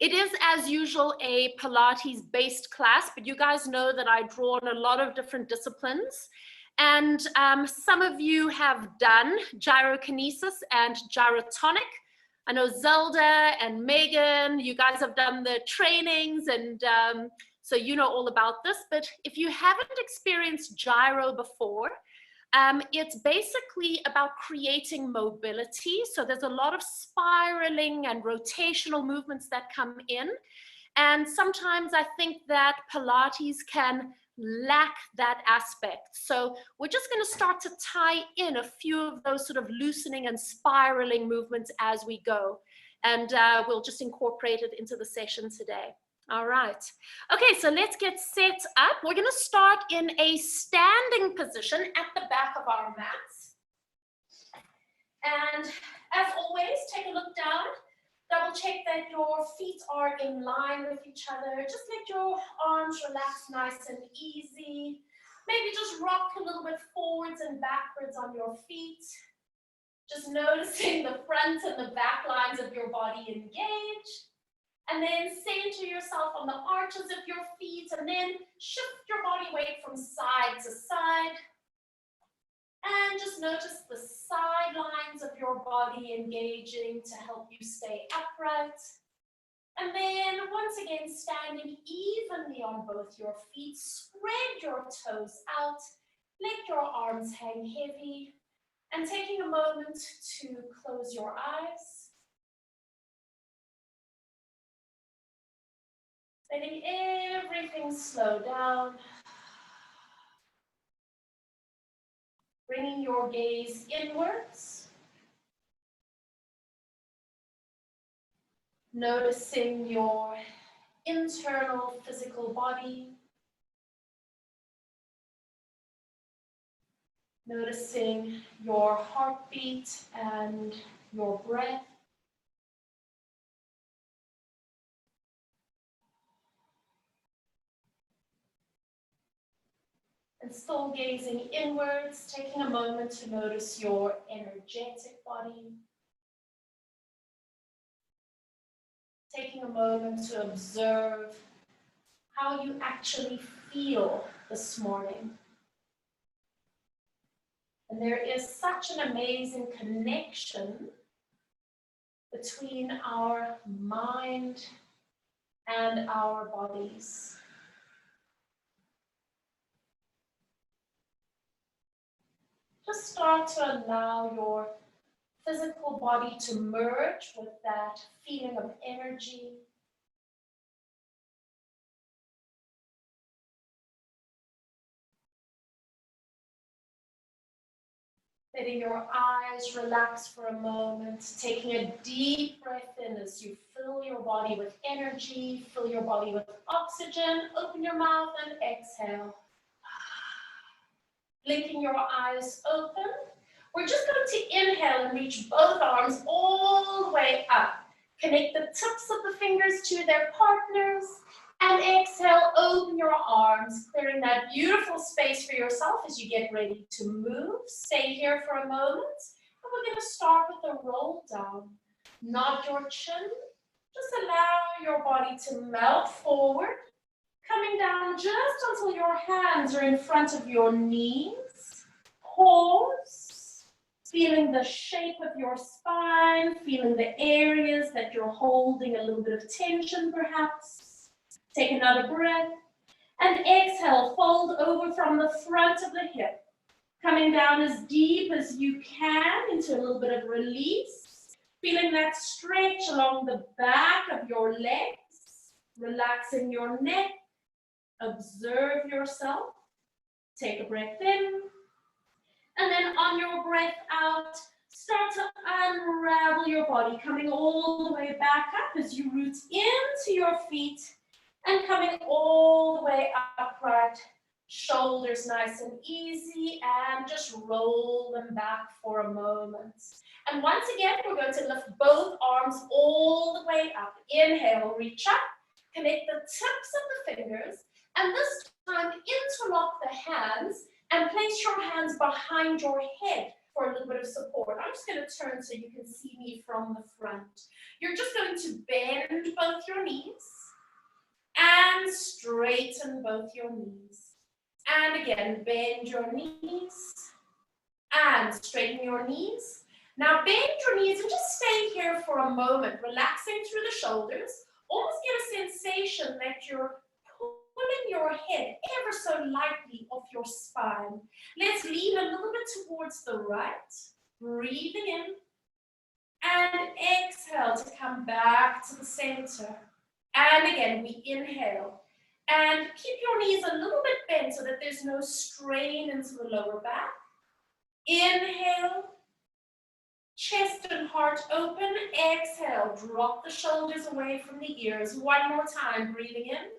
It is, as usual, a Pilates-based class, but you guys know that I draw on a lot of different disciplines. And some of you have done gyrokinesis and gyrotonic. I know Zelda and Megan, you guys have done the trainings, and so you know all about this. But if you haven't experienced gyro before, it's basically about creating mobility. So there's a lot of spiraling and rotational movements that come in. And sometimes I think that Pilates can lack that aspect. So we're just going to start to tie in a few of those sort of loosening and spiraling movements as we go. And we'll just incorporate it into the session today. All right. Okay, so let's get set up. We're going to start in a standing position at the back of our mats. And as always, take a look down. Double check that your feet are in line with each other. Just let your arms relax nice and easy. Maybe just rock a little bit forwards and backwards on your feet. Just noticing the front and the back lines of your body engage. And then center yourself on the arches of your feet, and then shift your body weight from side to side. And just notice the side lines of your body engaging to help you stay upright. And then once again, standing evenly on both your feet, spread your toes out, let your arms hang heavy, and taking a moment to close your eyes. Letting everything slow down. Bringing your gaze inwards. Noticing your internal physical body. Noticing your heartbeat and your breath. And still gazing inwards, taking a moment to notice your energetic body. Taking a moment to observe how you actually feel this morning. And there is such an amazing connection between our mind and our bodies. Just start to allow your physical body to merge with that feeling of energy. Letting your eyes relax for a moment, taking a deep breath in as you fill your body with energy, fill your body with oxygen, open your mouth and exhale. Blinking your eyes open. We're just going to inhale and reach both arms all the way up. Connect the tips of the fingers to their partners. And exhale, open your arms, clearing that beautiful space for yourself as you get ready to move. Stay here for a moment. And we're going to start with a roll down. Nod your chin. Just allow your body to melt forward. Coming down just until your hands are in front of your knees. Pause. Feeling the shape of your spine, feeling the areas that you're holding a little bit of tension perhaps. Take another breath. And exhale, fold over from the front of the hip. Coming down as deep as you can into a little bit of release. Feeling that stretch along the back of your legs. Relaxing your neck. Observe yourself. Take a breath in. And then on your breath out, start to unravel your body, coming all the way back up as you root into your feet and coming all the way upright. Shoulders nice and easy, and just roll them back for a moment. And once again, we're going to lift both arms all the way up. Inhale, reach up, connect the tips of the fingers. And this time, interlock the hands and place your hands behind your head, for a little bit of support. I'm just going to turn so you can see me from the front. You're just going to bend both your knees and straighten both your knees. And again, bend your knees and straighten your knees. Now bend your knees and just stay here for a moment, relaxing through the shoulders. Almost get a sensation that you're pulling your head ever so lightly off your spine. Let's lean a little bit towards the right, breathing in, and exhale to come back to the center. And again, we inhale. And keep your knees a little bit bent so that there's no strain into the lower back. Inhale, chest and heart open. Exhale, drop the shoulders away from the ears. One more time, breathing in.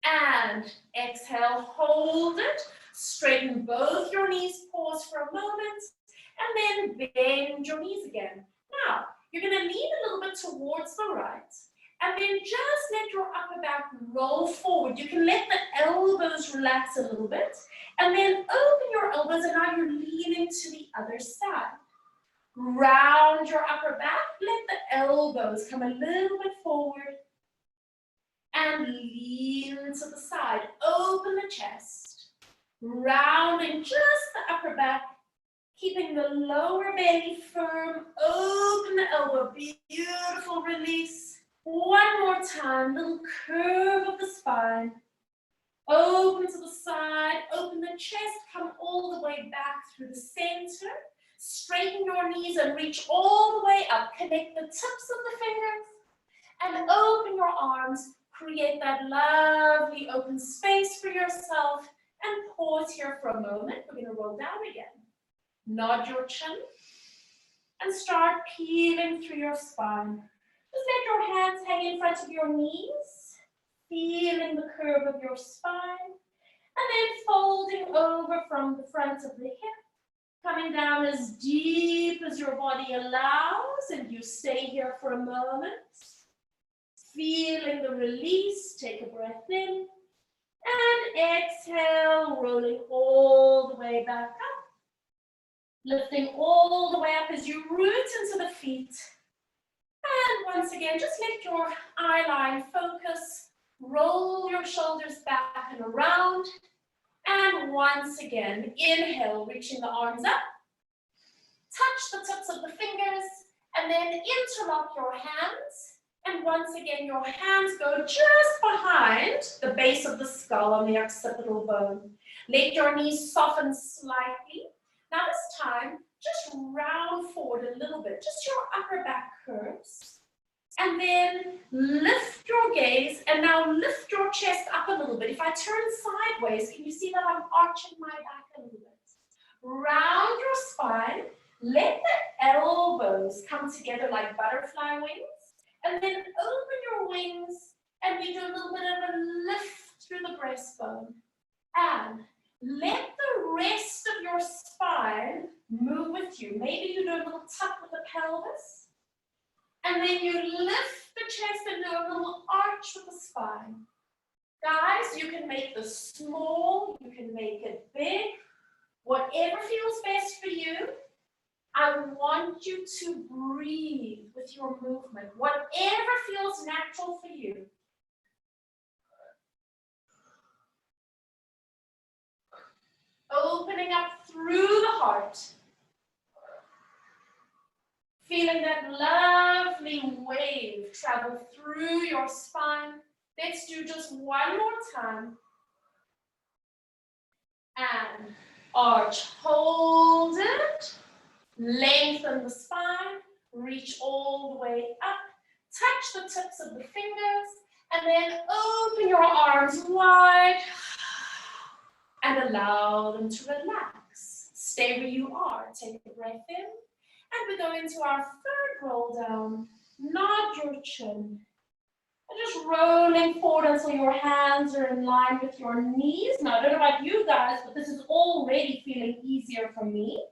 And exhale, hold it. Straighten both your knees, pause for a moment, and then bend your knees again. Now, you're going to lean a little bit towards the right, and then just let your upper back roll forward. You can let the elbows relax a little bit, and then open your elbows, and now you're leaning to the other side. Round your upper back, let the elbows come a little bit forward, and lean to the side. Open the chest, rounding just the upper back, keeping the lower belly firm. Open the elbow, beautiful release. One more time, little curve of the spine. Open to the side, open the chest, come all the way back through the center. Straighten your knees and reach all the way up. Connect the tips of the fingers and open your arms. Create that lovely open space for yourself and pause here for a moment. We're going to roll down again. Nod your chin and start peeling through your spine. Just let your hands hang in front of your knees, feeling the curve of your spine, and then folding over from the front of the hip, coming down as deep as your body allows, and you stay here for a moment. Feeling the release, take a breath in, and exhale, rolling all the way back up. Lifting all the way up as you root into the feet. And once again, just let your eye line focus. Roll your shoulders back and around. And once again, inhale, reaching the arms up. Touch the tips of the fingers, and then interlock your hands. And once again, your hands go just behind the base of the skull on the occipital bone. Let your knees soften slightly. Now this time, just round forward a little bit, just your upper back curves. And then lift your gaze, and now lift your chest up a little bit. If I turn sideways, can you see that I'm arching my back a little bit? Round your spine, let the elbows come together like butterfly wings, and then open your wings, and we do a little bit of a lift through the breastbone. And let the rest of your spine move with you. Maybe you do a little tuck with the pelvis. And then you lift the chest and do a little arch with the spine. Guys, you can make this small, you can make it big. Whatever feels best for you. I want you to breathe with your movement. Whatever feels natural for you. Opening up through the heart. Feeling that lovely wave travel through your spine. Let's do just one more time. And arch, hold it. Lengthen the spine. Reach all the way up. Touch the tips of the fingers. And then open your arms wide. And allow them to relax. Stay where you are. Take a breath in. And we go into our third roll down. Nod your chin. And just rolling forward until your hands are in line with your knees. Now, I don't know about you guys, but this is already feeling easier for me.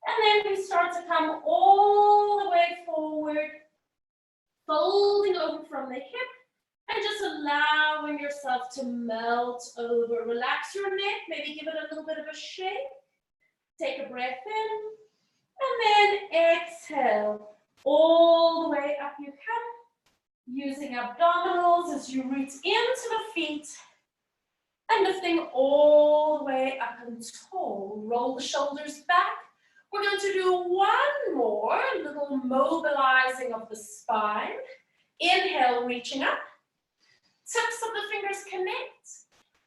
And then we start to come all the way forward, folding over from the hip. And just allowing yourself to melt over. Relax your neck, maybe give it a little bit of a shake. Take a breath in, and then exhale. All the way up you come, using abdominals as you root into the feet, and lifting all the way up and tall. Roll the shoulders back. We're going to do one more little mobilizing of the spine. Inhale, reaching up. Tips of the fingers connect.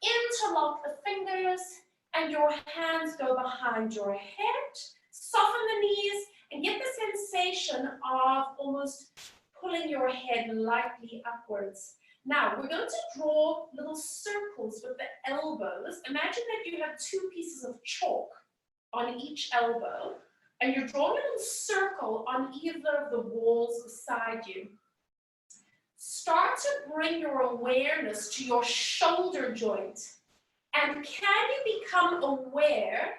Interlock the fingers, and your hands go behind your head. Soften the knees, and get the sensation of almost pulling your head lightly upwards. Now, we're going to draw little circles with the elbows. Imagine that you have two pieces of chalk on each elbow, and you're drawing a little circle on either of the walls beside you. Start to bring your awareness to your shoulder joint. And can you become aware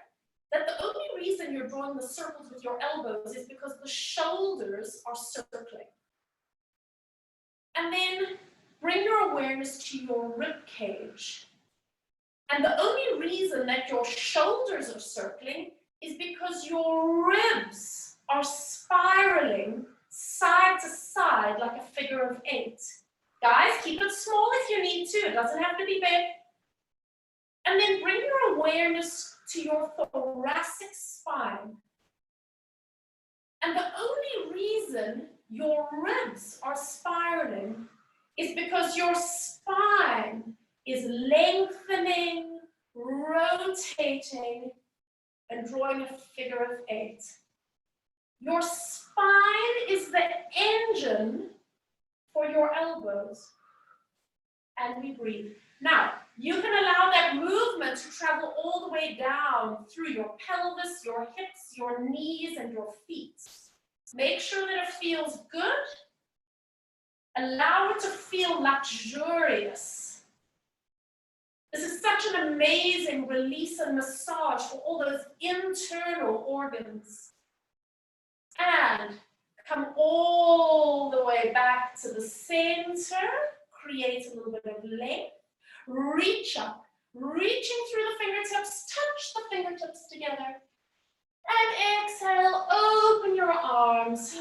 that the only reason you're drawing the circles with your elbows is because the shoulders are circling? And then bring your awareness to your rib cage. And the only reason that your shoulders are circling is because your ribs are spiraling side to side like a figure of 8. Guys, keep it small if you need to. It doesn't have to be big. And then bring your awareness to your thoracic spine. And the only reason your ribs are spiraling is because your spine is lengthening, rotating, and drawing a figure of 8. Your spine is the engine for your elbows. And we breathe. Now, you can allow that movement to travel all the way down through your pelvis, your hips, your knees, and your feet. Make sure that it feels good. Allow it to feel luxurious. This is such an amazing release and massage for all those internal organs. And come all the way back to the center. Create a little bit of length. Reach up, reaching through the fingertips, touch the fingertips together. And exhale, open your arms.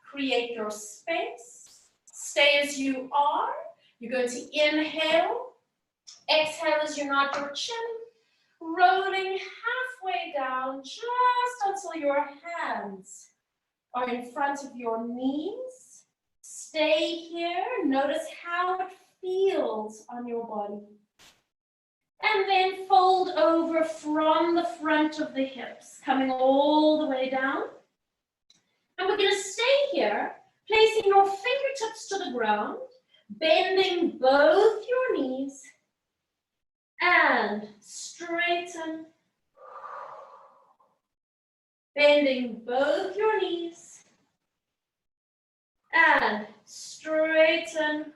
Create your space. Stay as you are. You're going to inhale. Exhale as you nod your chin. Rolling halfway down just until your hands are in front of your knees. Stay here. Notice how it feels on your body. And then fold over from the front of the hips, coming all the way down. And we're going to stay here, placing your fingertips to the ground, bending both your knees, and straighten. Bending both your knees, and straighten.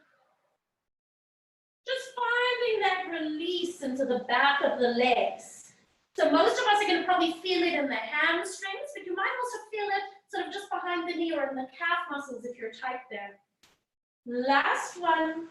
Just finding that release into the back of the legs. So most of us are going to probably feel it in the hamstrings, but you might also feel it sort of just behind the knee or in the calf muscles if you're tight there. Last one.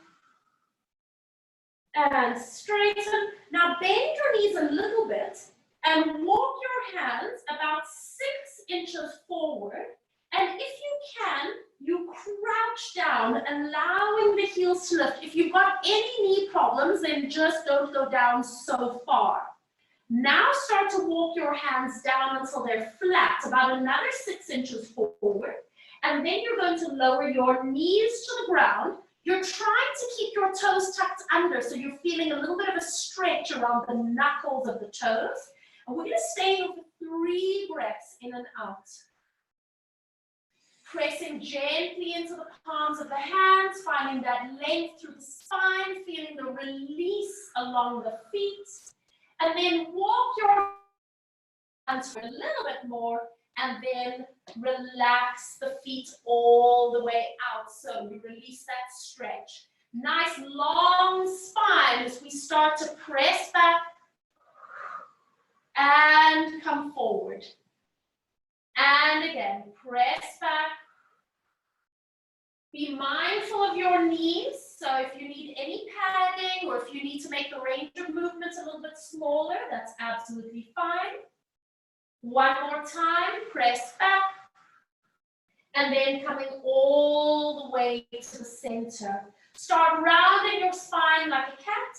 And straighten. Now bend your knees a little bit and walk your hands about 6 inches forward. And if you can, you crouch down, allowing the heels to lift. If you've got any knee problems, then just don't go down so far. Now start to walk your hands down until they're flat, about another 6 inches forward. And then you're going to lower your knees to the ground. You're trying to keep your toes tucked under, so you're feeling a little bit of a stretch around the knuckles of the toes. And we're going to stay here for 3 breaths in and out. Pressing gently into the palms of the hands, finding that length through the spine, feeling the release along the feet. And then walk your hands for a little bit more, and then relax the feet all the way out. So we release that stretch. Nice long spine as we start to press back and come forward. And again, press back. Be mindful of your knees. So if you need any padding or if you need to make the range of movements a little bit smaller, that's absolutely fine. One more time, press back. And then coming all the way to the center. Start rounding your spine like a cat.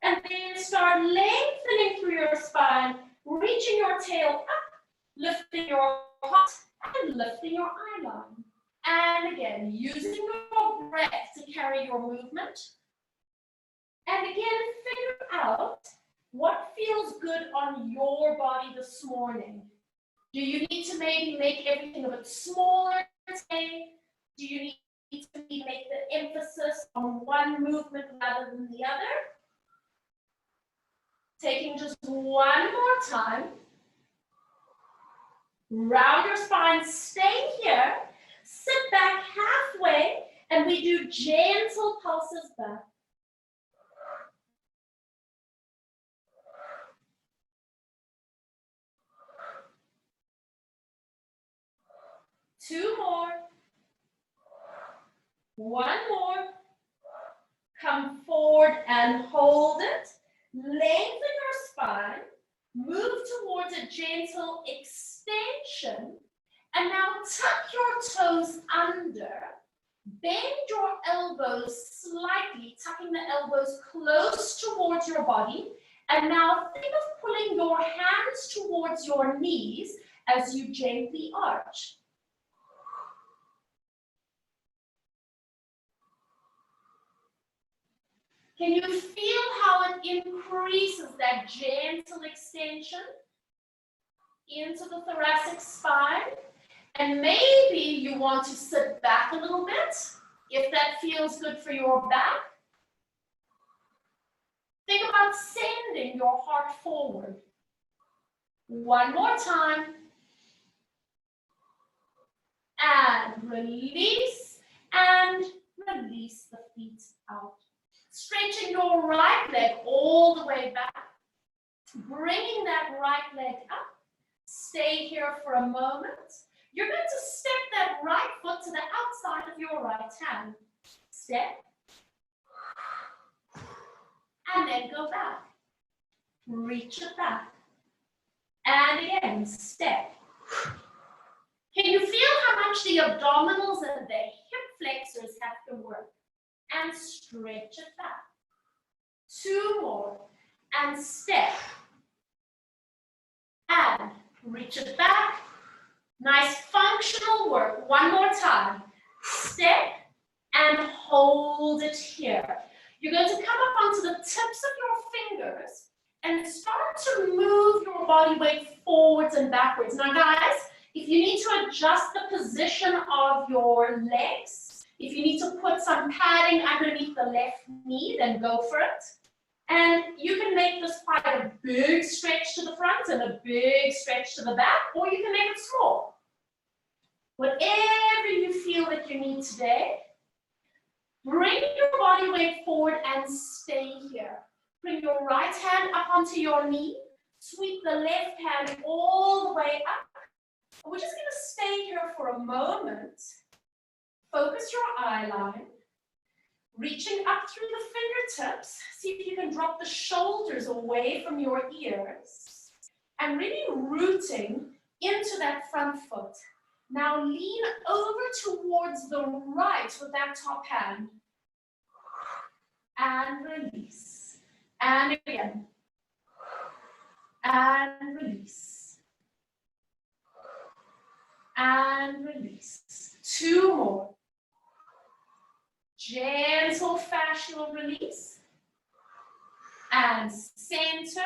And then start lengthening through your spine, reaching your tail up, lifting your heart, and lifting your eye line. And again, using your breath to carry your movement. And again, figure out what feels good on your body this morning. Do you need to maybe make everything a bit smaller today? Do you need to make the emphasis on one movement rather than the other? Taking just one more time. Round your spine, stay here. Sit back halfway, and we do gentle pulses back. Two more. One more. Come forward and hold it. Lengthen your spine. Move towards a gentle extension. And now tuck your toes under. Bend your elbows slightly, tucking the elbows close towards your body. And now think of pulling your hands towards your knees as you gently arch. Can you feel how it increases that gentle extension into the thoracic spine? And maybe you want to sit back a little bit, if that feels good for your back. Think about sending your heart forward. One more time. And release, and release the feet out. Stretching your right leg all the way back. Bringing that right leg up. Stay here for a moment. You're going to step that right foot to the outside of your right hand. Step. And then go back. Reach it back. And again, step. Can you feel how much the abdominals and the hip flexors have to work? And stretch it back. Two more. And step. And reach it back. Nice functional work. One more time. Step and hold it here. You're going to come up onto the tips of your fingers and start to move your body weight forwards and backwards. Now guys, if you need to adjust the position of your legs, if you need to put some padding underneath the left knee, then go for it. And you can make this quite a big stretch to the front and a big stretch to the back, or you can make it small. Whatever you feel that you need today, bring your body weight forward and stay here. Bring your right hand up onto your knee, sweep the left hand all the way up. And we're just going to stay here for a moment. Focus your eye line. Reaching up through the fingertips, see if you can drop the shoulders away from your ears. And really rooting into that front foot. Now lean over towards the right with that top hand. And release. And again. And release. And release. Two more. Gentle fascial release. And center.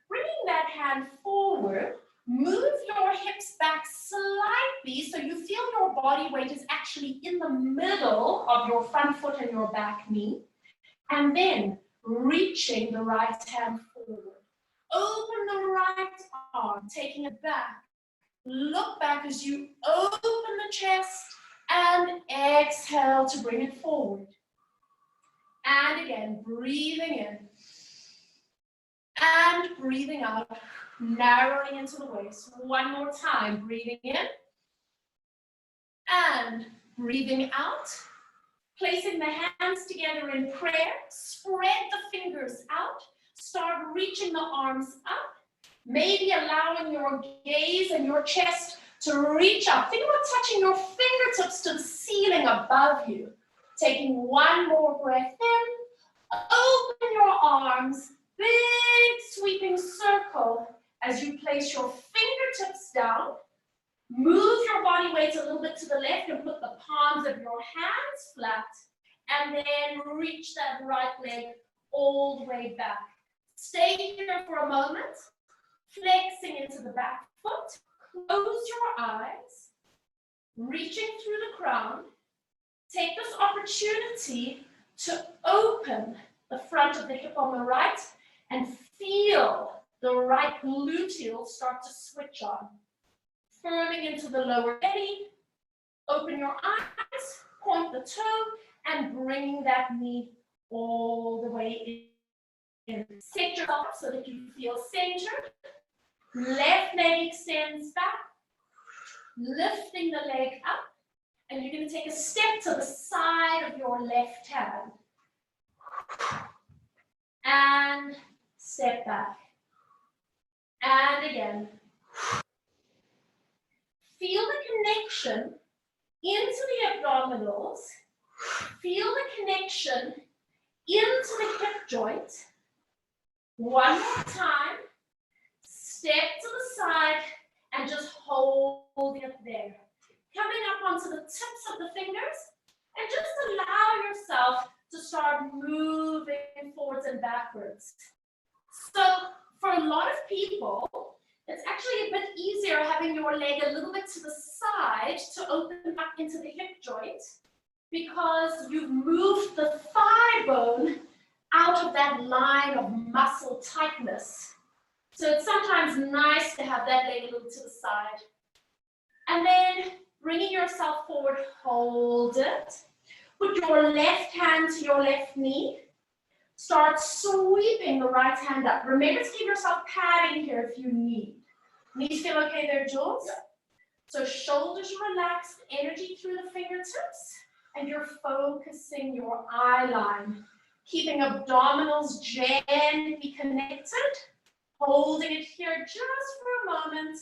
Bringing that hand forward. Move your hips back slightly so you feel your body weight is actually in the middle of your front foot and your back knee. And then reaching the right hand forward. Open the right arm, taking it back. Look back as you open the chest and exhale to bring it forward. And again, breathing in. And breathing out, narrowing into the waist. One more time, breathing in. And breathing out. Placing the hands together in prayer. Spread the fingers out. Start reaching the arms up. Maybe allowing your gaze and your chest to reach up. Think about touching your fingertips to the ceiling above you. Taking one more breath in. Open your arms. Big sweeping circle as you place your fingertips down. Move your body weight a little bit to the left and put the palms of your hands flat. And then reach that right leg all the way back. Stay here for a moment, flexing into the back foot. Close your eyes, reaching through the crown. Take this opportunity to open the front of the hip on the right and feel the right gluteal start to switch on. Firming into the lower belly. Open your eyes, point the toe, and bring that knee all the way in. Set yourself up so that you feel centered. Left leg extends back, lifting the leg up, and you're going to take a step to the side of your left hand. And step back. And again. Feel the connection into the abdominals. Feel the connection into the hip joint. One more time. Step to the side and just hold it there. Coming up onto the tips of the fingers and just allow yourself to start moving forwards and backwards. So for a lot of people, it's actually a bit easier having your leg a little bit to the side to open up into the hip joint because you've moved the thigh bone out of that line of muscle tightness. So it's sometimes nice to have that leg a little to the side. And then bringing yourself forward, hold it. Put your left hand to your left knee. Start sweeping the right hand up. Remember to give yourself padding here if you need. Knees feel okay there, Jules? Yeah. So shoulders relaxed, energy through the fingertips, and you're focusing your eye line. Keeping abdominals gently connected. Holding it here just for a moment.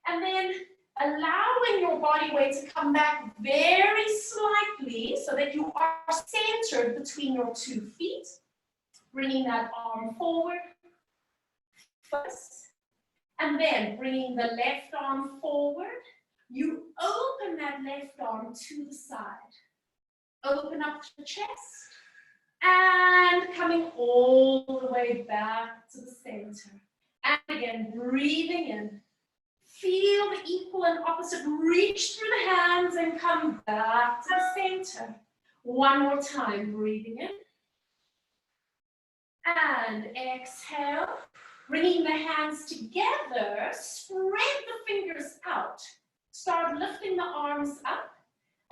And then allowing your body weight to come back very slightly so that you are centered between your 2 feet. Bringing that arm forward first. And then bringing the left arm forward. You open that left arm to the side. Open up the chest. And coming all the way back to the center. And again, breathing in. Feel the equal and opposite. Reach through the hands and come back to the center. One more time, breathing in. And exhale. Bringing the hands together. Spread the fingers out. Start lifting the arms up.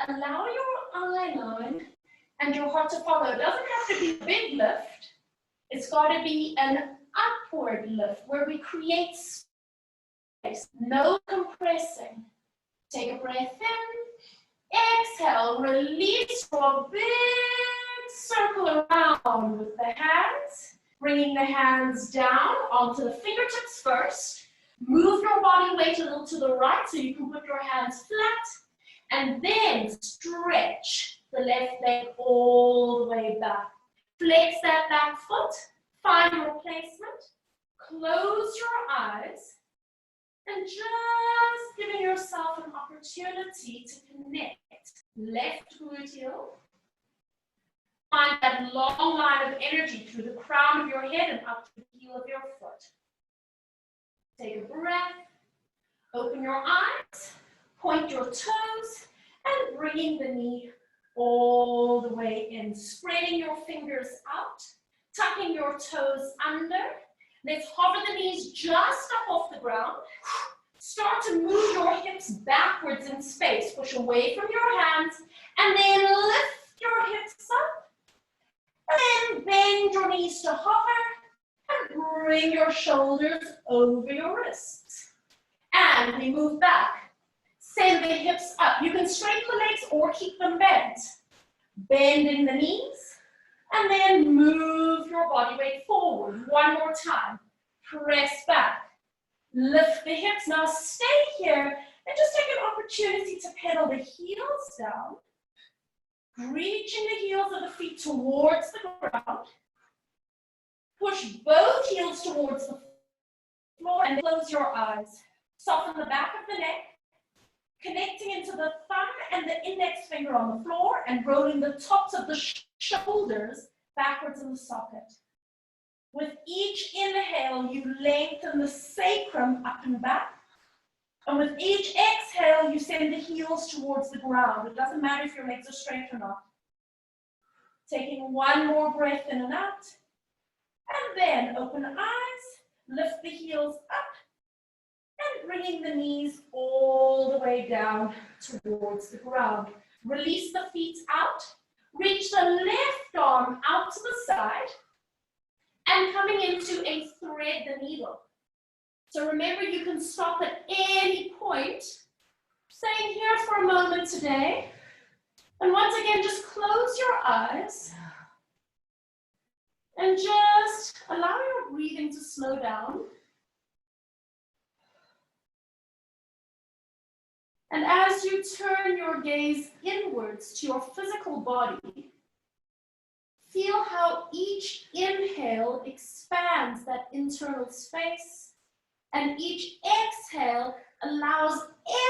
Allow your eye line and your heart to follow. It doesn't have to be a big lift. It's got to be an upward lift where we create space. No compressing. Take a breath in. Exhale. Release your big circle around with the hands. Bringing the hands down onto the fingertips first. Move your body weight a little to the right so you can put your hands flat. And then stretch the left leg all the way back. Flex that back foot. Find your placement. Close your eyes. And just giving yourself an opportunity to connect. Left gluteal. Find that long line of energy through the crown of your head and up to the heel of your foot. Take a breath. Open your eyes. Point your toes. And bringing the knee all the way in. Spreading your fingers out. Tucking your toes under. Let's hover the knees just up off the ground. Start to move your hips backwards in space. Push away from your hands. And then lift your hips up. And then bend your knees to hover. And bring your shoulders over your wrists. And we move back. Send the hips up. You can straighten the legs or keep them bent. Bending the knees. And then move your body weight forward. One more time. Press back. Lift the hips. Now stay here and just take an opportunity to pedal the heels down, reaching the heels of the feet towards the ground. Push both heels towards the floor and close your eyes. Soften the back of the neck, connecting into the thumb and the index finger on the floor and rolling the tops of the shoulders backwards in the socket. With each inhale, you lengthen the sacrum up and back. And with each exhale, you send the heels towards the ground. It doesn't matter if your legs are straight or not. Taking one more breath in and out. And then open eyes, lift the heels up, and bringing the knees all the way down towards the ground. Release the feet out. Reach the left arm out to the side. And coming into a thread the needle. So remember, you can stop at any point. Staying here for a moment today. And once again, just close your eyes. And just allow your breathing to slow down. And as you turn your gaze inwards to your physical body, feel how each inhale expands that internal space, and each exhale allows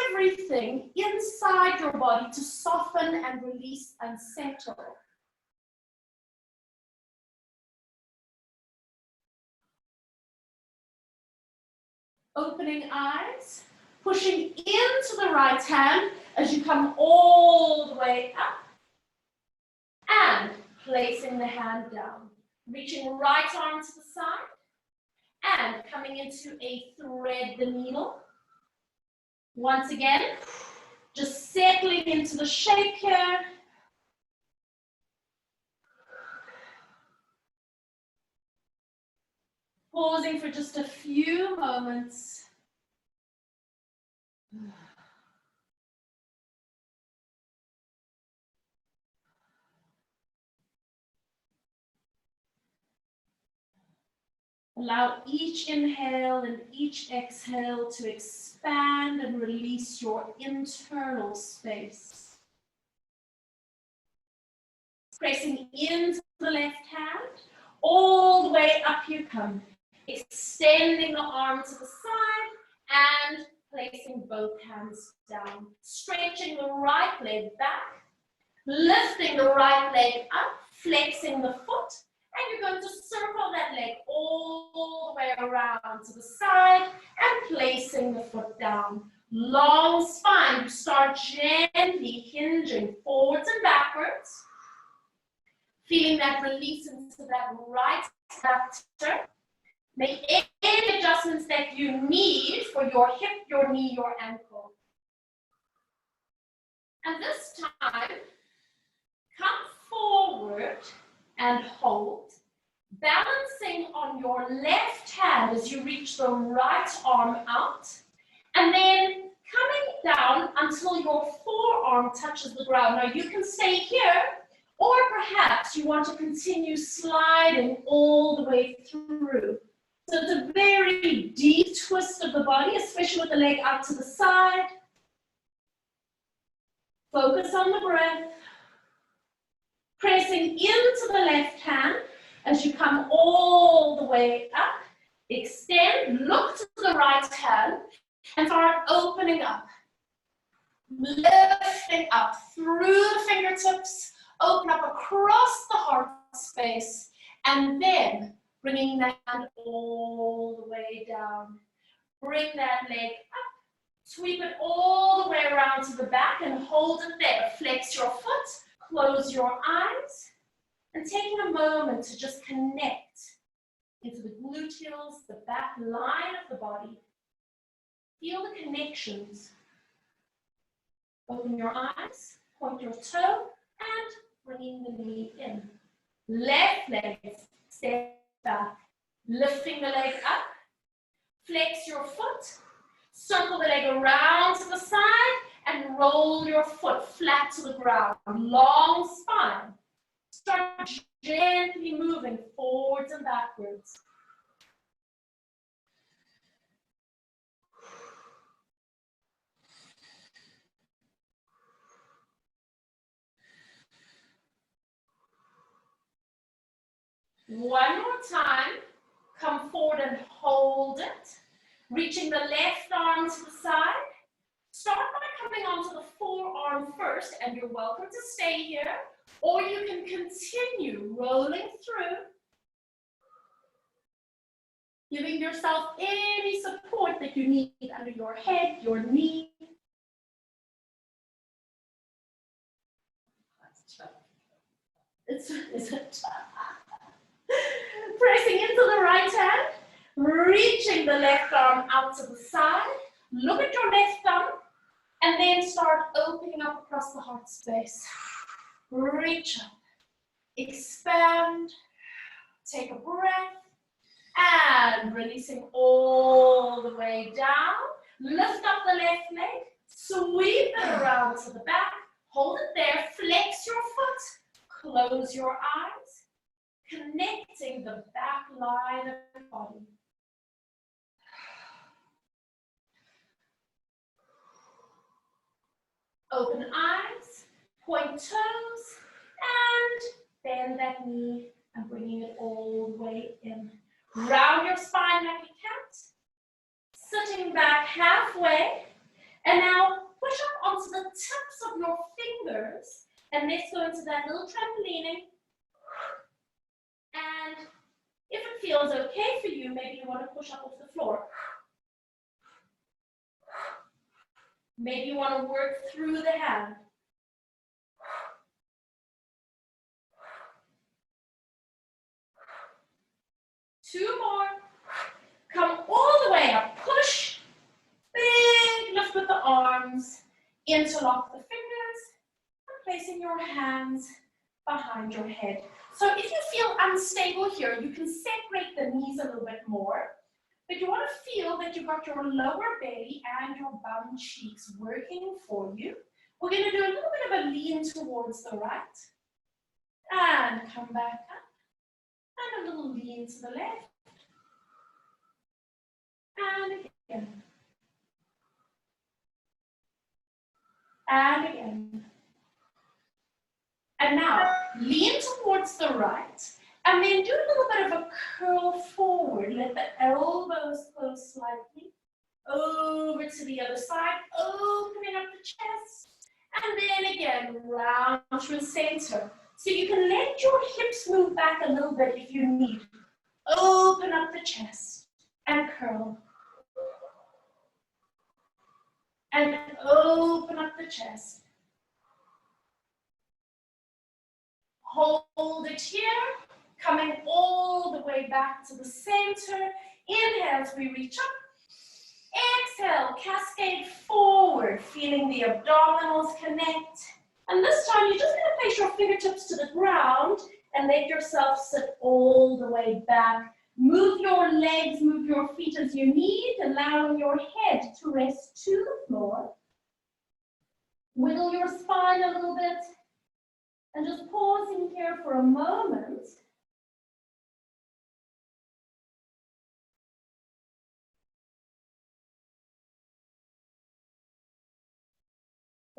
everything inside your body to soften and release and settle. Opening eyes, pushing into the right hand as you come all the way up, and placing the hand down, reaching right arm to the side, and coming into a thread the needle. Once again, just settling into the shape here. Pausing for just a few moments. Allow each inhale and each exhale to expand and release your internal space. Pressing into the left hand, all the way up you come. Extending the arm to the side and placing both hands down. Stretching the right leg back, lifting the right leg up, flexing the foot, and you're going to circle that leg all the way around to the side and placing the foot down. Long spine, you start gently hinging forwards and backwards. Feeling that release into that right abductor. Make any adjustments that you need for your hip, your knee, your ankle. And this time, come forward and hold, balancing on your left hand as you reach the right arm out, and then coming down until your forearm touches the ground. Now you can stay here, or perhaps you want to continue sliding all the way through. So it's a very deep twist of the body, especially with the leg out to the side. Focus on the breath. Pressing into the left hand as you come all the way up. Extend, look to the right hand, and start opening up. Lifting up through the fingertips, open up across the heart space, and then bringing that hand all the way down. Bring that leg up, sweep it all the way around to the back and hold it there. Flex your foot, close your eyes, and taking a moment to just connect into the gluteals, the back line of the body. Feel the connections. Open your eyes, point your toe, and bringing the knee in. Left leg, step back. Lifting the leg up, flex your foot, circle the leg around to the side, and roll your foot flat to the ground. Long spine. Start gently moving forwards and backwards. One more time. Come forward and hold it. Reaching the left arm to the side. Start by coming onto the forearm first, and you're welcome to stay here, or you can continue rolling through, giving yourself any support that you need under your head, your knee. It's pressing into the right hand, reaching the left arm out to the side. Look at your left thumb, and then start opening up across the heart space. Reach up, expand, take a breath, and releasing all the way down. Lift up the left leg, sweep it around to the back, hold it there, flex your foot, close your eyes, connecting the back line of the body. Open eyes, point toes, and bend that knee and bringing it all the way in. Round your spine like a cat, sitting back halfway, and now push up onto the tips of your fingers, and let's go into that little trampolining. And if it feels okay for you, maybe you want to push up off the floor. Maybe you want to work through the hand. Two more. Come all the way up. Push. Big lift with the arms. Interlock the fingers. And placing your hands behind your head. So if you feel unstable here, you can separate the knees a little bit more. But you want to feel that you've got your lower belly and your bum cheeks working for you. We're going to do a little bit of a lean towards the right. And come back up. And a little lean to the left. And again. And again. And now, lean towards the right. And then do a little bit of a curl forward. Let the elbows close slightly. Over to the other side, opening up the chest. And then again, round through center. So you can let your hips move back a little bit if you need. Open up the chest and curl. And open up the chest. Hold it here. Coming all the way back to the center. Inhale as we reach up. Exhale, cascade forward, feeling the abdominals connect. And this time, you're just going to place your fingertips to the ground and let yourself sit all the way back. Move your legs, move your feet as you need, allowing your head to rest to the floor. Wiggle your spine a little bit. And just pausing here for a moment.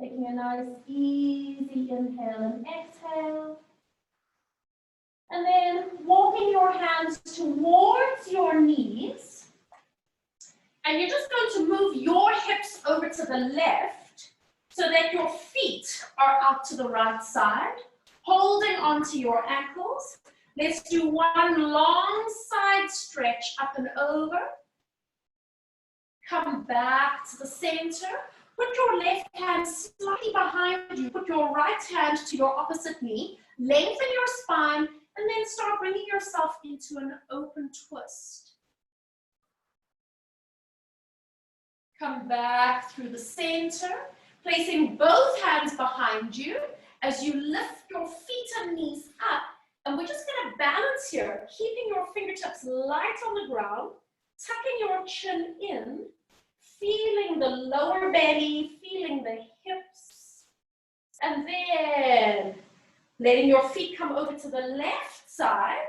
Taking a nice easy inhale and exhale. And then walking your hands towards your knees. And you're just going to move your hips over to the left so that your feet are out to the right side, holding onto your ankles. Let's do one long side stretch up and over. Come back to the center. Put your left hand slightly behind you. Put your right hand to your opposite knee. Lengthen your spine and then start bringing yourself into an open twist. Come back through the center, placing both hands behind you as you lift your feet and knees up. And we're just going to balance here, keeping your fingertips light on the ground, tucking your chin in, feeling the lower belly, feeling the hips, and then letting your feet come over to the left side.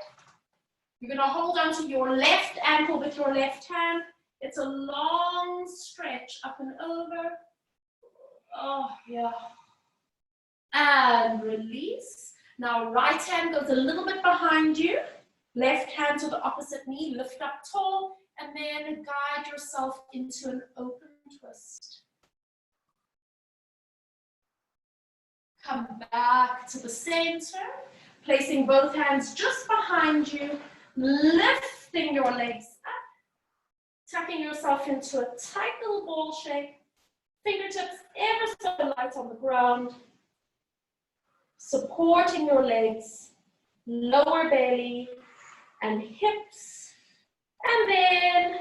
You're going to hold onto your left ankle with your left hand. It's a long stretch up and over. Oh, yeah. And release. Now, right hand goes a little bit behind you. Left hand to the opposite knee, lift up tall, and then guide yourself into an open twist. Come back to the center, placing both hands just behind you, lifting your legs up, tucking yourself into a tight little ball shape, fingertips ever so light on the ground, supporting your legs, lower belly and hips, and then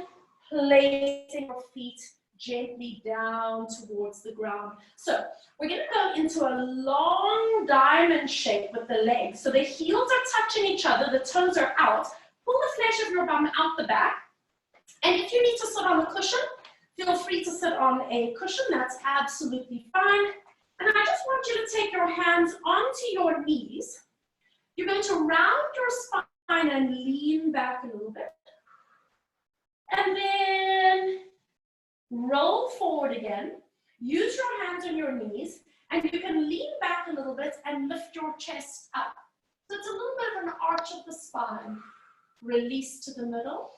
placing your feet gently down towards the ground. So we're going to go into a long diamond shape with the legs. So the heels are touching each other, the toes are out. Pull the flesh of your bum out the back. And if you need to sit on a cushion, feel free to sit on a cushion. That's absolutely fine. And I just want you to take your hands onto your knees. You're going to round your spine and lean back a little bit. And then roll forward again. Use your hands on your knees, and you can lean back a little bit and lift your chest up. So it's a little bit of an arch of the spine. Release to the middle.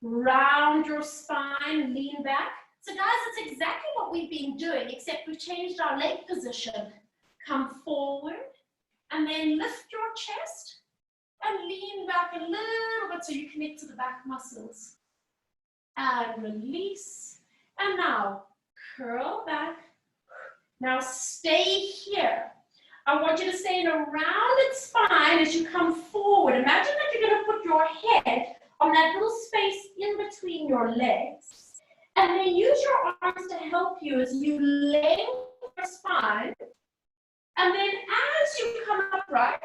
Round your spine, lean back. So guys, it's exactly what we've been doing, except we've changed our leg position. Come forward, and then lift your chest, and lean back a little bit so you connect to the back muscles. And release. And now, curl back. Now stay here. I want you to stay in a rounded spine as you come forward. Imagine that you're going to put your head on that little space in between your legs. And then use your arms to help you as you lengthen your spine. And then as you come upright,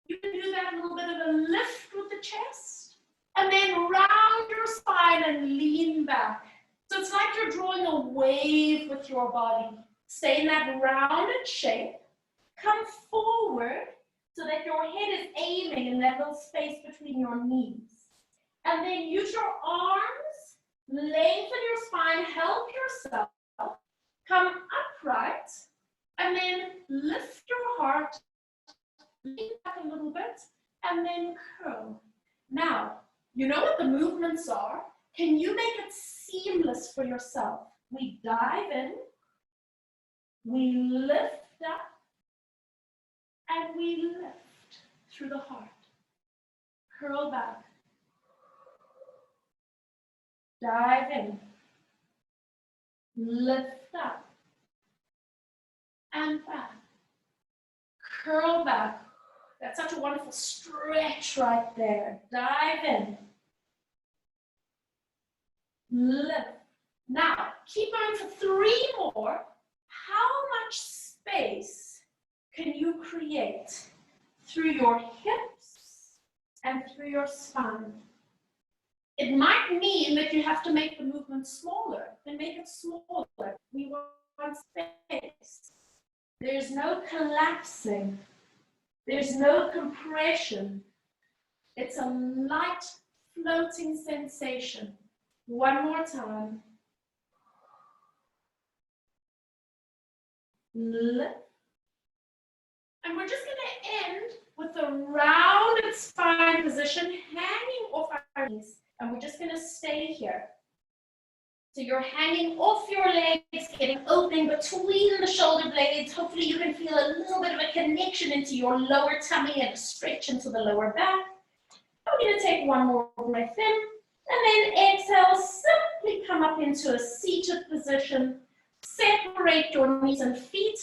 you can do that little bit of a lift with the chest. And then round your spine and lean back. So it's like you're drawing a wave with your body. Stay in that rounded shape. Come forward so that your head is aiming in that little space between your knees. And then use your arms, lengthen your spine, help yourself. Come upright, and then lift your heart, lean back a little bit, and then curl. Now, you know what the movements are. Can you make it seamless for yourself? We dive in, we lift up, and we lift through the heart. Curl back. Dive in, lift up, and back. Curl back. That's such a wonderful stretch right there. Dive in. Lift. Now, keep going for 3 more. How much space can you create through your hips and through your spine? It might mean that you have to make the movement smaller. Then make it smaller. We want space. There's no collapsing. There's no compression. It's a light floating sensation. One more time. Lift. And we're just going to end with a rounded spine position, hanging off our knees. And we're just going to stay here. So you're hanging off your legs, getting opening between the shoulder blades. Hopefully you can feel a little bit of a connection into your lower tummy and a stretch into the lower back. I'm going to take one more breath in. And then exhale, simply come up into a seated position. Separate your knees and feet.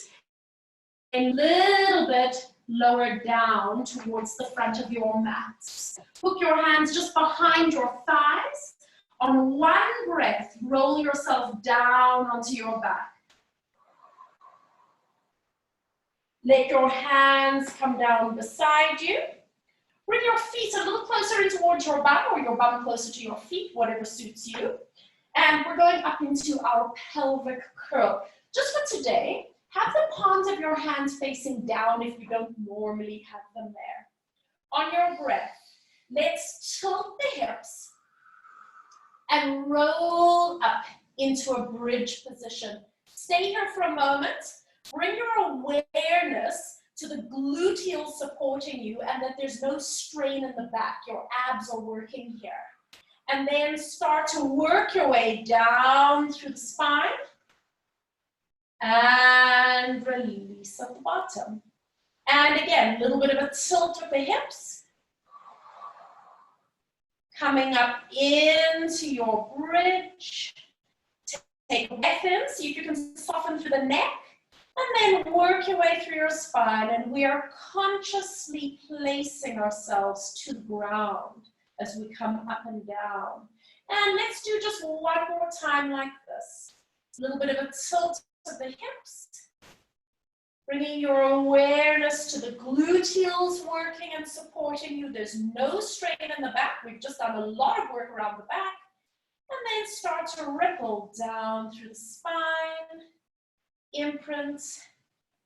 A little bit lower down towards the front of your mats. Hook your hands just behind your thighs. On one breath, roll yourself down onto your back. Let your hands come down beside you. Bring your feet a little closer in towards your bum, or your bum closer to your feet, whatever suits you. And we're going up into our pelvic curl. Just for today, have the palms of your hands facing down if you don't normally have them there. On your breath, let's tilt the hips and roll up into a bridge position. Stay here for a moment. Bring your awareness to the gluteals supporting you and that there's no strain in the back. Your abs are working here. And then start to work your way down through the spine and release at the bottom. And again, a little bit of a tilt with the hips. Coming up into your bridge. Take a breath in, see if you can soften through the neck. And then work your way through your spine. And we are consciously placing ourselves to the ground as we come up and down. And let's do just one more time like this. A little bit of a tilt of the hips. Bringing your awareness to the gluteals working and supporting you. There's no strain in the back. We've just done a lot of work around the back. And then start to ripple down through the spine, imprint,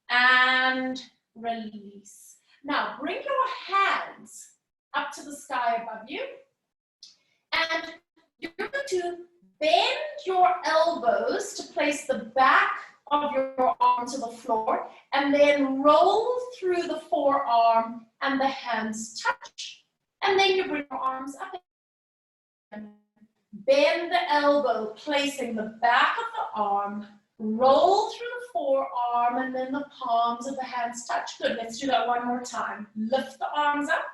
and release. Now, bring your hands up to the sky above you. And you're going to bend your elbows to place the back of your arm to the floor, and then roll through the forearm and the hands touch. And then you bring your arms up and bend the elbow, placing the back of the arm, roll through the forearm, and then the palms of the hands touch. Good, let's do that one more time. Lift the arms up,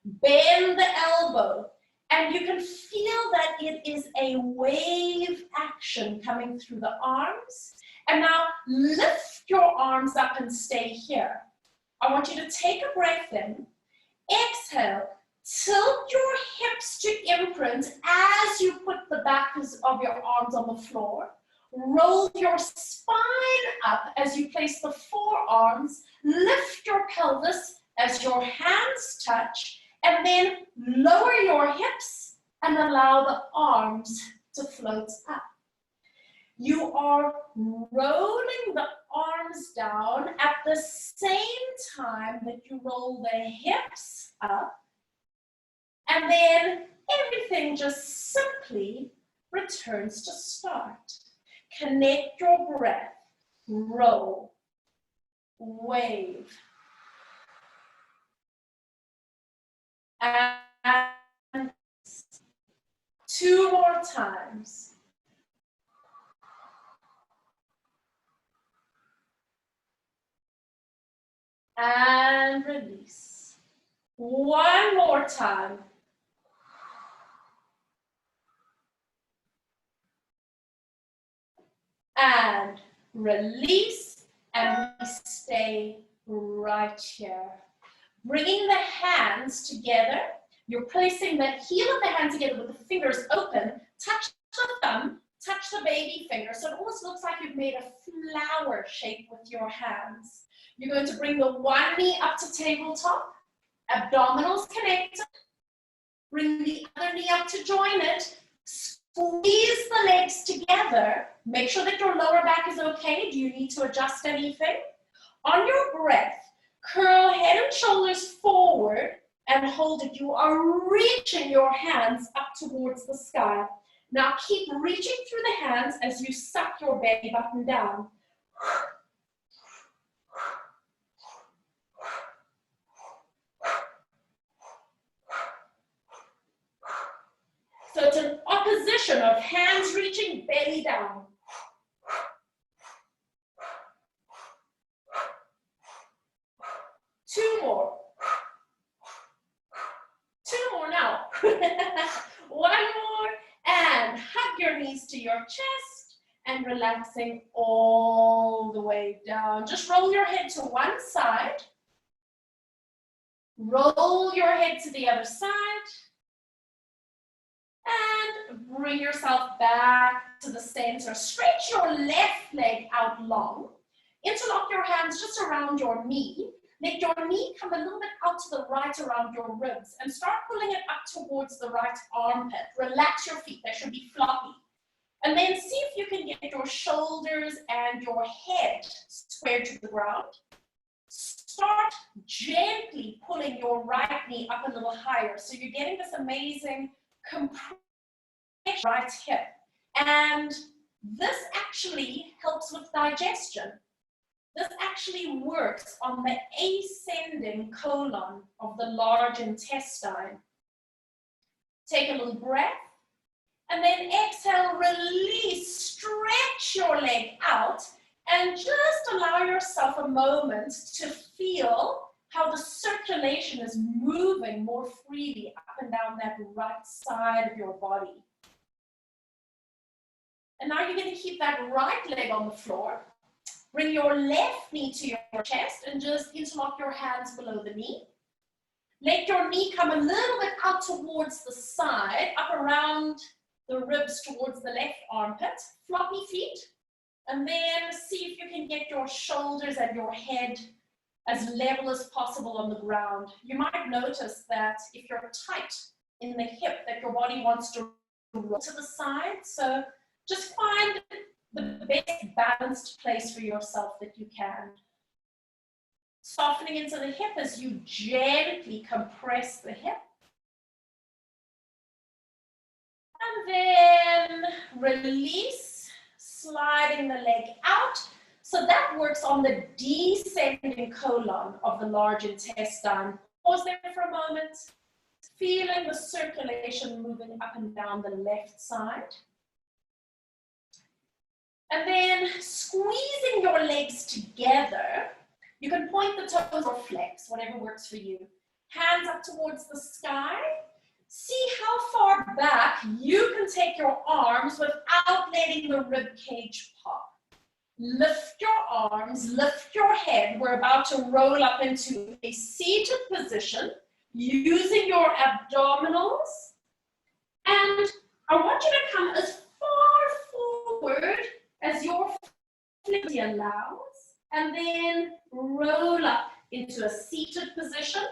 bend the elbow, and you can feel that it is a wave action coming through the arms. And now lift your arms up and stay here. I want you to take a breath in, exhale, tilt your hips to imprint as you put the backs of your arms on the floor. Roll your spine up as you place the forearms. Lift your pelvis as your hands touch. And then lower your hips and allow the arms to float up. You are rolling the arms down at the same time that you roll the hips up. And then everything just simply returns to start. Connect your breath. Roll. Wave. And two more times. And release. One more time. And release, and we stay right here. Bringing the hands together, you're placing the heel of the hand together with the fingers open, touch the thumb, touch the baby finger, so it almost looks like you've made a flower shape with your hands. You're going to bring the one knee up to tabletop, abdominals connected, bring the other knee up to join it, squeeze the legs together, make sure that your lower back is okay. Do you need to adjust anything? On your breath, curl head and shoulders forward and hold it. You are reaching your hands up towards the sky. Now keep reaching through the hands as you suck your belly button down. So it's an opposition of hands reaching, belly down. Two more. Two more now. One more. And hug your knees to your chest and relaxing all the way down. Just roll your head to one side. Roll your head to the other side. And bring yourself back to the center. Stretch your left leg out long. Interlock your hands just around your knee. Make your knee come a little bit out to the right around your ribs and start pulling it up towards the right armpit. Relax your feet, they should be floppy. And then see if you can get your shoulders and your head squared to the ground. Start gently pulling your right knee up a little higher. So you're getting this amazing compression right hip. And this actually helps with digestion. This actually works on the ascending colon of the large intestine. Take a little breath, and then exhale, release, stretch your leg out, and just allow yourself a moment to feel how the circulation is moving more freely up and down that right side of your body. And now you're going to keep that right leg on the floor. Bring your left knee to your chest and just interlock your hands below the knee. Let your knee come a little bit out towards the side, up around the ribs towards the left armpit. Floppy feet. And then see if you can get your shoulders and your head as level as possible on the ground. You might notice that if you're tight in the hip, that your body wants to roll to the side. So just find the best balanced place for yourself that you can. Softening into the hip as you gently compress the hip. And then release, sliding the leg out. So that works on the descending colon of the large intestine. Pause there for a moment, feeling the circulation moving up and down the left side. And then squeezing your legs together, you can point the toes or flex, whatever works for you. Hands up towards the sky. See how far back you can take your arms without letting the rib cage pop. Lift your arms, lift your head. We're about to roll up into a seated position using your abdominals. And I want you to come as far forward as your flexibility allows, and then roll up into a seated position,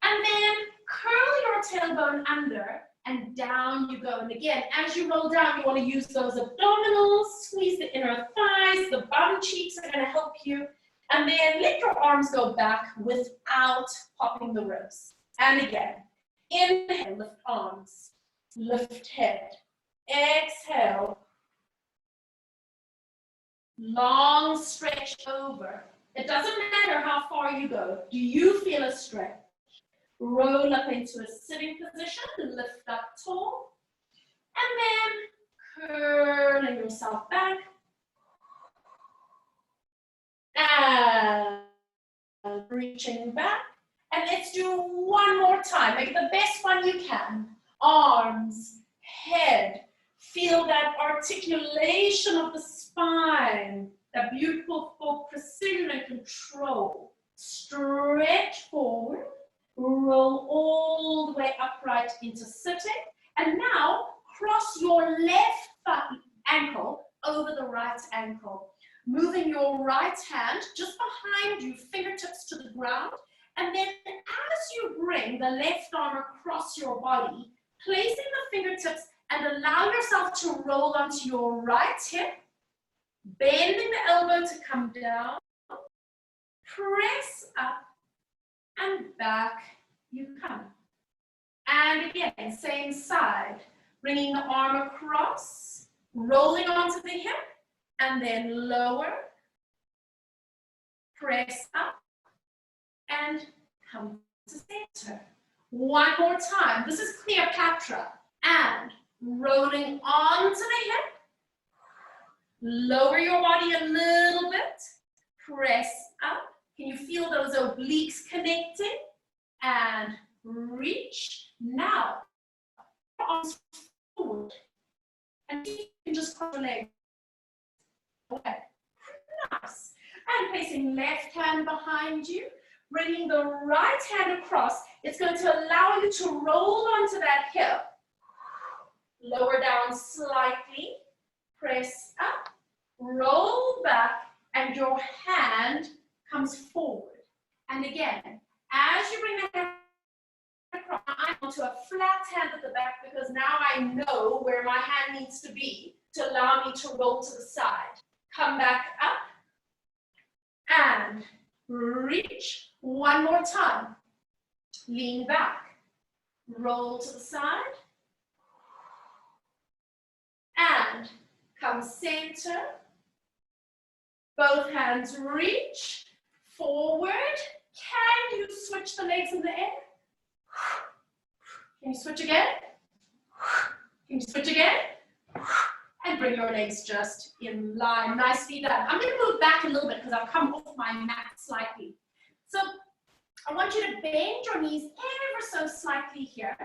and then curl your tailbone under, and down you go. And again, as you roll down, you want to use those abdominals, squeeze the inner thighs, the bum cheeks are going to help you, and then let your arms go back without popping the ribs. And again, inhale, lift arms, lift head, exhale, long stretch over. It doesn't matter how far you go. Do you feel a stretch? Roll up into a sitting position, lift up tall, and then curling yourself back. And reaching back. And let's do one more time. Make it the best one you can. Arms, head. Feel that articulation of the spine, that beautiful full precision and control. Stretch forward, roll all the way upright into sitting, and now cross your left ankle over the right ankle. Moving your right hand just behind you, fingertips to the ground, and then as you bring the left arm across your body, placing the fingertips and allow yourself to roll onto your right hip, bending the elbow to come down, press up, and back you come. And again, same side, bringing the arm across, rolling onto the hip, and then lower, press up, and come to center. One more time. This is Cleopatra. And rolling onto the hip, lower your body a little bit, press up. Can you feel those obliques connecting? And reach. Now, arms forward. And you can just cross your legs. Okay. Nice. And placing left hand behind you, bringing the right hand across. It's going to allow you to roll onto that hip. Lower down slightly, press up, roll back, and your hand comes forward. And again, as you bring the hand across, I'm onto a flat hand at the back because now I know where my hand needs to be to allow me to roll to the side. Come back up and reach. One more time. Lean back, roll to the side, and come center, Both hands reach forward. Can you switch the legs in the air? Can you switch again? Can you switch again? And bring your legs just in line. Nicely done. I'm going to move back a little bit because I've come off my mat slightly. So I want you to bend your knees ever so slightly here.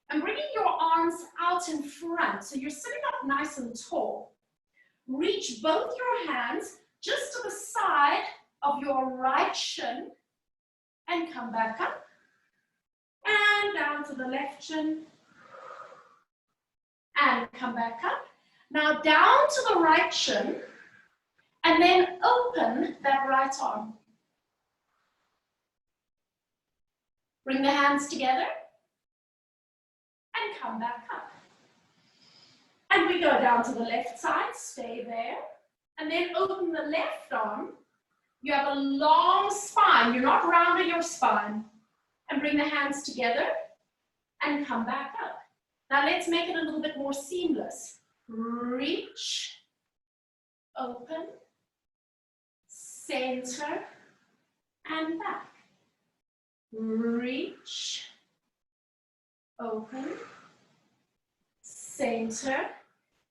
And bringing your arms out in front. So you're sitting up nice and tall. Reach both your hands just to the side of your right shin. And come back up. And down to the left shin. And come back up. Now down to the right shin. And then open that right arm. Bring the hands together. And come back up. And we go down to the left side, stay there. And then open the left arm. You have a long spine, you're not rounding your spine. And bring the hands together and come back up. Now let's make it a little bit more seamless. Reach, open, center, and back. Reach, open, center,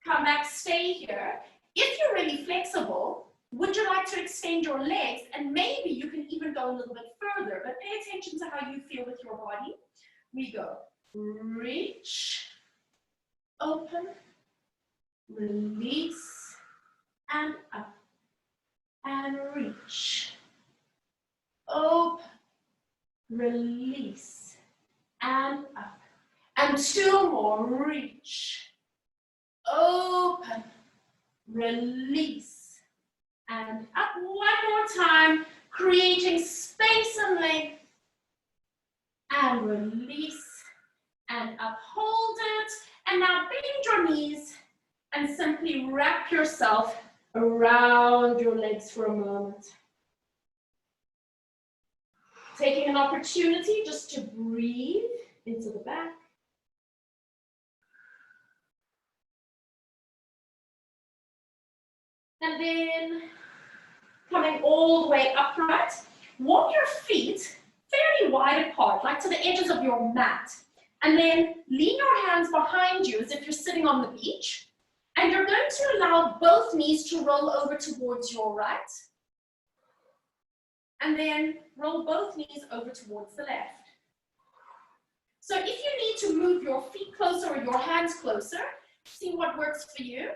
come back, stay here. If you're really flexible, would you like to extend your legs? And maybe you can even go a little bit further, but pay attention to how you feel with your body. We go reach, open, release, and up, and reach, open, release, and up. And two more, reach, open, release, and up. One more time, creating space and length, and release, and up. Hold it, and now bend your knees, and simply wrap yourself around your legs for a moment. Taking an opportunity just to breathe into the back. And then coming all the way upright, walk your feet fairly wide apart, like to the edges of your mat. And then lean your hands behind you as if you're sitting on the beach. And you're going to allow both knees to roll over towards your right. And then roll both knees over towards the left. So if you need to move your feet closer or your hands closer, see what works for you.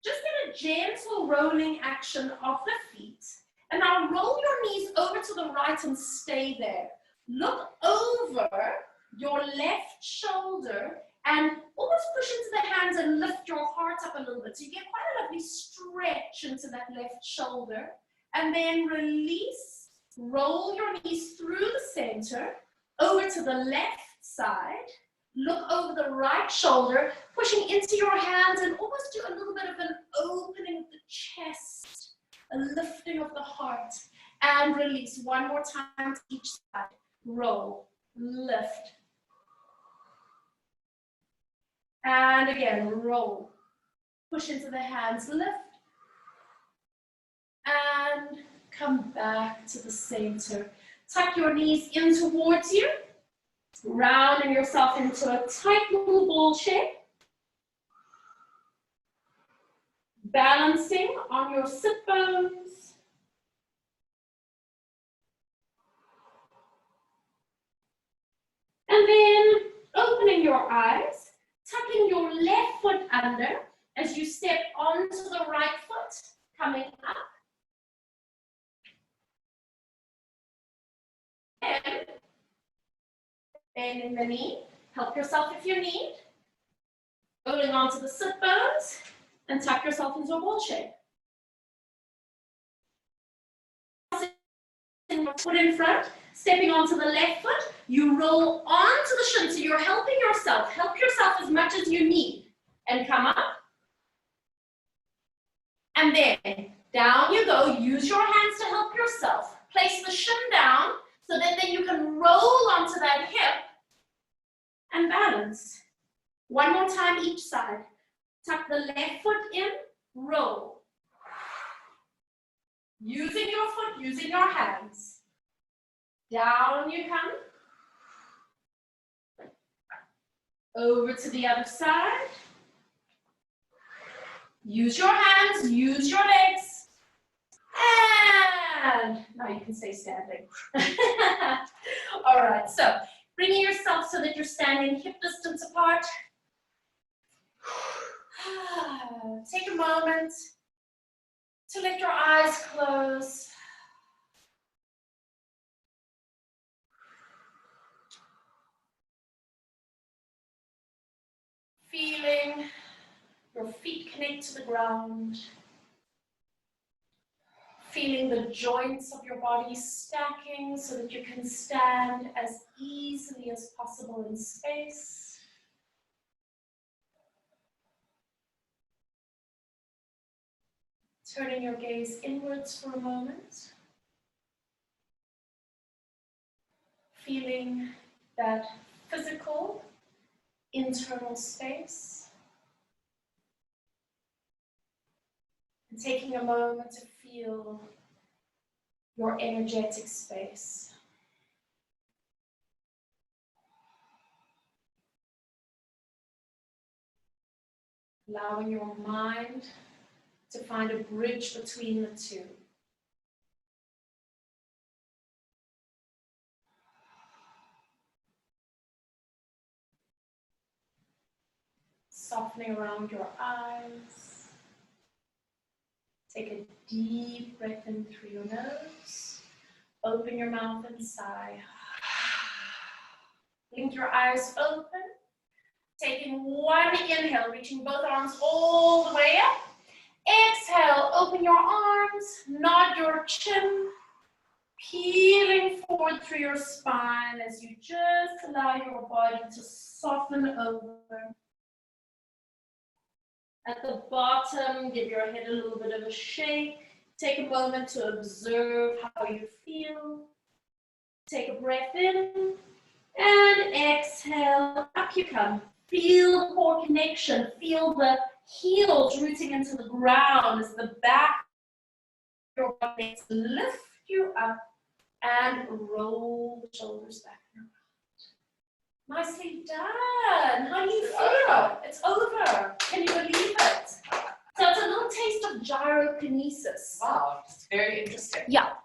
Just get a gentle rolling action of the feet. And now roll your knees over to the right and stay there. Look over your left shoulder and almost push into the hands and lift your heart up a little bit. So you get quite a lovely stretch into that left shoulder. And then release, roll your knees through the center, over to the left side. Look over the right shoulder, pushing into your hands and almost do a little bit of an opening of the chest, a lifting of the heart, and release. One more time to each side. Roll, lift. And again, roll. Push into the hands, lift. And come back to the center. Tuck your knees in towards you. Rounding yourself into a tight little ball shape. Balancing on your sit bones. And then opening your eyes, tucking your left foot under as you step onto the right foot, coming up. And bending the knee, help yourself if you need. Holding onto the sit bones and tuck yourself into a ball shape. Foot in front, stepping onto the left foot, you roll onto the shin, so you're helping yourself. Help yourself as much as you need. And come up. And then down you go. Use your hands to help yourself. Place the shin down so that then you can roll onto that hip and balance. One more time each side. Tuck the left foot in, roll. Using your foot, using your hands. Down you come. Over to the other side. Use your hands, use your legs. And now you can stay standing. All right, so bringing yourself so that you're standing hip distance apart. Take a moment to let your eyes close. Feeling your feet connect to the ground. Feeling the joints of your body stacking so that you can stand as easily as possible in space. Turning your gaze inwards for a moment. Feeling that physical, internal space. And taking a moment to feel your energetic space. Allowing your mind to find a bridge between the two. Softening around your eyes. Take a deep breath in through your nose. Open your mouth and sigh. Blink your eyes open. Taking one inhale, reaching both arms all the way up. Exhale, open your arms, nod your chin, peeling forward through your spine as you just allow your body to soften over. At the bottom, give your head a little bit of a shake. Take a moment to observe how you feel. Take a breath in and exhale. Up you come. Feel the core connection. Feel the heels rooting into the ground as the back of your body lift you up and roll the shoulders back and around. Nicely done. How do you feel? It's over. Can you believe it? So it's a little taste of gyrokinesis. Wow, it's very interesting. Yeah.